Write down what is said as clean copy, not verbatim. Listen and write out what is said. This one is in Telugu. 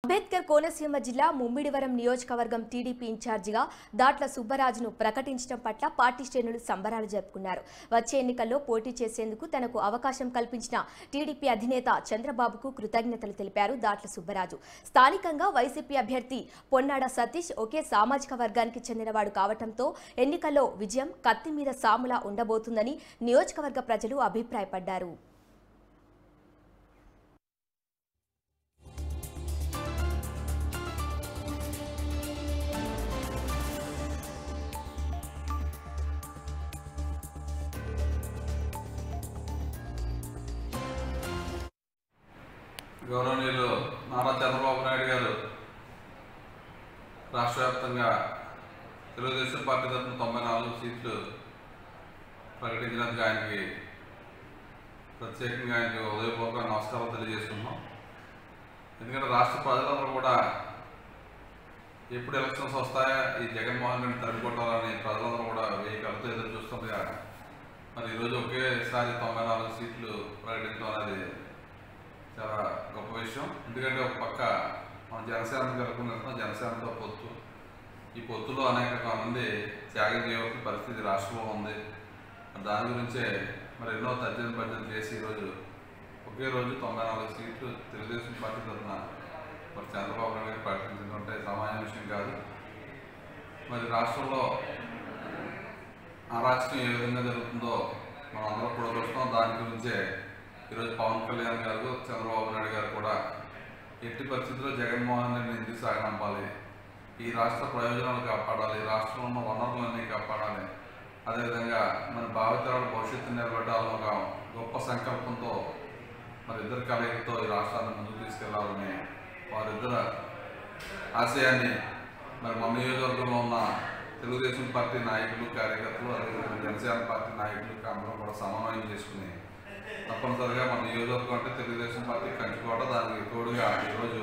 అంబేద్కర్ కోనసీమ జిల్లా ముమ్మిడివరం నియోజకవర్గం టీడీపీ ఇన్ఛార్జిగా దాట్ల సుబ్బరాజును ప్రకటించడం పట్ల పార్టీ శ్రేణులు సంబరాలు జరుపుకున్నారు. వచ్చే ఎన్నికల్లో పోటీ చేసేందుకు తనకు అవకాశం కల్పించిన టీడీపీ అధినేత చంద్రబాబుకు కృతజ్ఞతలు తెలిపారు దాట్ల సుబ్బరాజు. స్థానికంగా వైసీపీ అభ్యర్థి పొన్నాడ సతీష్ ఒకే సామాజిక వర్గానికి చెందినవాడు కావడంతో ఎన్నికల్లో విజయం కత్తి మీద సాములా ఉండబోతుందని నియోజకవర్గ ప్రజలు అభిప్రాయపడ్డారు. గౌరవనీయులు నారా చంద్రబాబు నాయుడు గారు రాష్ట్ర వ్యాప్తంగా తెలుగుదేశం పార్టీ తరఫున 94 సీట్లు ప్రకటించినందుకు ఆయనకి ప్రత్యేకంగా ఆయనకి ఉదయపూర్వక నమస్కారాలు తెలియజేస్తున్నాం. ఎందుకంటే రాష్ట్ర ప్రజలందరూ కూడా ఎప్పుడు ఎలక్షన్స్ వస్తాయా ఈ జగన్మోహన్ రెడ్డి తరిమికొట్టాలని ప్రజలందరూ కూడా 1000 కళ్ళతో ఎదురు చూస్తుండగా మరి ఈరోజు ఒకేసారి 94 సీట్లు ప్రకటించడం అనేది చాలా గొప్ప విషయం. ఎందుకంటే ఒక పక్క మనం జనసేన కలుపుకుంటున్నాం, జనసేనతో పొత్తు, ఈ పొత్తులో అనేక మంది త్యాగం చేయవలసిన పరిస్థితి రాష్ట్రంలో ఉంది. దాని గురించే మరి ఎన్నో తర్జన చేసి ఈరోజు ఒకే రోజు 94 సీట్లు తెలుగుదేశం పార్టీ తరఫున మరి చంద్రబాబు నాయుడు గారు ప్రకటించుకుంటే సామాన్య విషయం కాదు. మరి రాష్ట్రంలో అరాచకం ఏ విధంగా జరుగుతుందో మనం అందరూ కూడా చూస్తాం. దాని గురించే ఈరోజు పవన్ కళ్యాణ్ గారు, చంద్రబాబు నాయుడు గారు కూడా ఎట్టి పరిస్థితుల్లో జగన్మోహన్ రెడ్డిని ఎందుకు సాగనంపాలి, ఈ రాష్ట్ర ప్రయోజనాలు కాపాడాలి, రాష్ట్రంలో ఉన్న వనరులన్నీ కాపాడాలి, అదేవిధంగా మన భావితరాల భవిష్యత్తు నిలబెట్టాలని ఒక గొప్ప సంకల్పంతో మరి ఇద్దరు కలయికతో ఈ రాష్ట్రాన్ని ముందుకు తీసుకెళ్లాలని వారిద్దరు ఆశయాన్ని మరి మన నియోజకవర్గంలో ఉన్న తెలుగుదేశం పార్టీ నాయకులు, కార్యకర్తలు, అదేవిధంగా జనసేన పార్టీ నాయకులు అందరూ కూడా సమన్వయం చేసుకుని తప్పనిసరిగా మన నియోజకవర్గం అంటే తెలుగుదేశం పార్టీ కంచుకోవడం, దానికి తోడుగా ఈరోజు